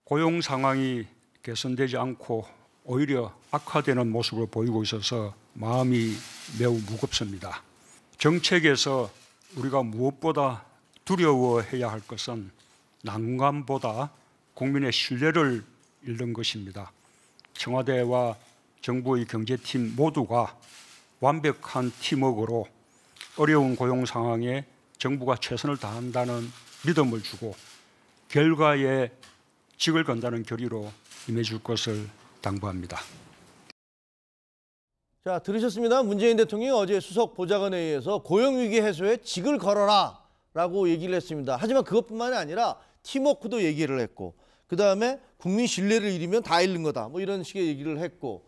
고용 상황이 개선되지 않고 오히려 악화되는 모습을 보이고 있어서 마음이 매우 무겁습니다. 정책에서 우리가 무엇보다 두려워해야 할 것은 난관보다 국민의 신뢰를 잃는 것입니다. 청와대와 정부의 경제팀 모두가 완벽한 팀워크로 어려운 고용 상황에 정부가 최선을 다한다는 믿음을 주고 결과에 직을 건다는 결의로 임해줄 것을 당부합니다. 자, 들으셨습니다. 문재인 대통령이 어제 수석 보좌관회의에서 고용위기 해소에 직을 걸어라 라고 얘기를 했습니다. 하지만 그것뿐만이 아니라 팀워크도 얘기를 했고, 그다음에 국민 신뢰를 잃으면 다 잃는 거다, 뭐 이런 식의 얘기를 했고,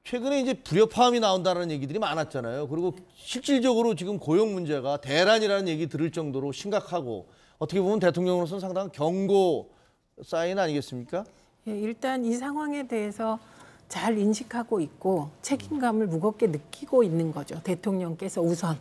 최근에 이제 불협화음이 나온다는 얘기들이 많았잖아요. 그리고 실질적으로 지금 고용 문제가 대란이라는 얘기 들을 정도로 심각하고, 어떻게 보면 대통령으로서는 상당한 경고 사인 아니겠습니까? 예, 일단 이 상황에 대해서 잘 인식하고 있고 책임감을 무겁게 느끼고 있는 거죠. 대통령께서 우선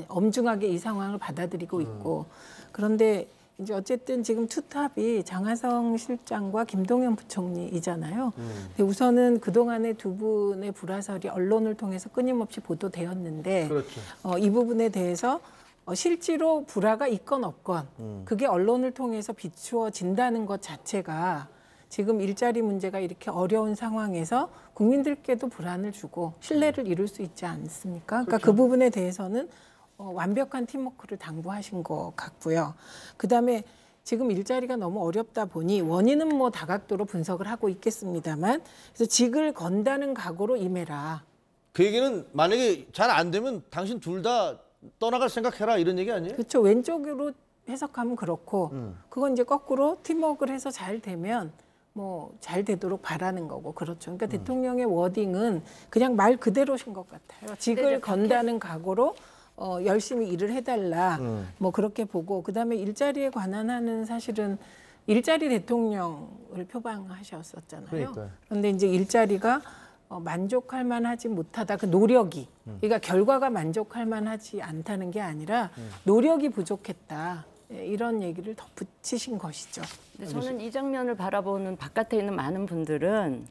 엄중하게 이 상황을 받아들이고 있고, 그런데 이제 어쨌든 지금 투탑이 장하성 실장과 김동연 부총리이잖아요. 근데 우선은 그동안의 두 분의 불화설이 언론을 통해서 끊임없이 보도되었는데, 그렇죠. 이 부분에 대해서 실제로 불화가 있건 없건 그게 언론을 통해서 비추어진다는 것 자체가 지금 일자리 문제가 이렇게 어려운 상황에서 국민들께도 불안을 주고 신뢰를 잃을 수 있지 않습니까? 그러니까 그렇죠. 그 부분에 대해서는 완벽한 팀워크를 당부하신 것 같고요. 그다음에 지금 일자리가 너무 어렵다 보니 원인은 뭐 다각도로 분석을 하고 있겠습니다만, 그래서 직을 건다는 각오로 임해라. 그 얘기는 만약에 잘 안 되면 당신 둘 다 떠나갈 생각해라, 이런 얘기 아니에요? 그렇죠. 왼쪽으로 해석하면 그렇고, 그건 이제 거꾸로 팀워크를 해서 잘 되면 뭐 잘 되도록 바라는 거고, 그렇죠. 그러니까 대통령의 워딩은 그냥 말 그대로신 것 같아요. 직을 건다는 각오로 열심히 일을 해달라, 뭐 그렇게 보고, 그다음에 일자리에 관한 한은 사실은 일자리 대통령을 표방하셨었잖아요. 그러니까요. 그런데 이제 일자리가 만족할 만하지 못하다, 그 노력이, 그러니까 결과가 만족할 만하지 않다는 게 아니라 노력이 부족했다, 이런 얘기를 덧붙이신 것이죠. 근데 저는 이 장면을 바라보는 바깥에 있는 많은 분들은,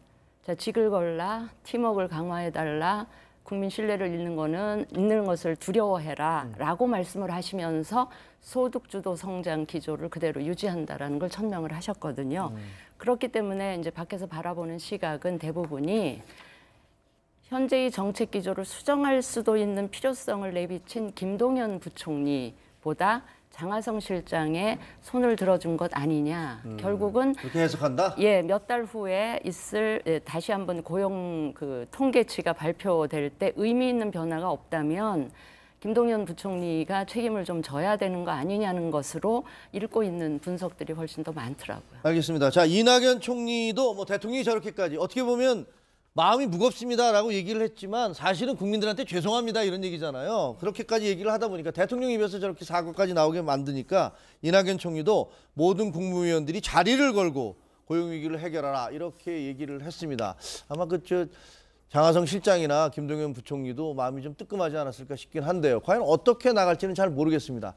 자, 직을 걸라, 팀워크를 강화해달라, 국민 신뢰를 잃는 것을 두려워해라라고 말씀을 하시면서 소득주도 성장 기조를 그대로 유지한다라는 걸 천명을 하셨거든요. 그렇기 때문에 이제 밖에서 바라보는 시각은 대부분이 현재의 정책 기조를 수정할 수도 있는 필요성을 내비친 김동연 부총리보다 장하성 실장의 손을 들어준 것 아니냐. 결국은 그렇게 해석한다? 예, 몇 달 후에 있을 다시 한번 고용 통계치가 발표될 때 의미 있는 변화가 없다면 김동연 부총리가 책임을 좀 져야 되는 거 아니냐는 것으로 읽고 있는 분석들이 훨씬 더 많더라고요. 알겠습니다. 자, 이낙연 총리도 뭐 대통령이 저렇게까지 어떻게 보면 마음이 무겁습니다라고 얘기를 했지만 사실은 국민들한테 죄송합니다, 이런 얘기잖아요. 그렇게까지 얘기를 하다 보니까 대통령 입에서 저렇게 사과까지 나오게 만드니까 이낙연 총리도 모든 국무위원들이 자리를 걸고 고용위기를 해결하라, 이렇게 얘기를 했습니다. 아마 장하성 실장이나 김동연 부총리도 마음이 좀 뜨끔하지 않았을까 싶긴 한데요. 과연 어떻게 나갈지는 잘 모르겠습니다.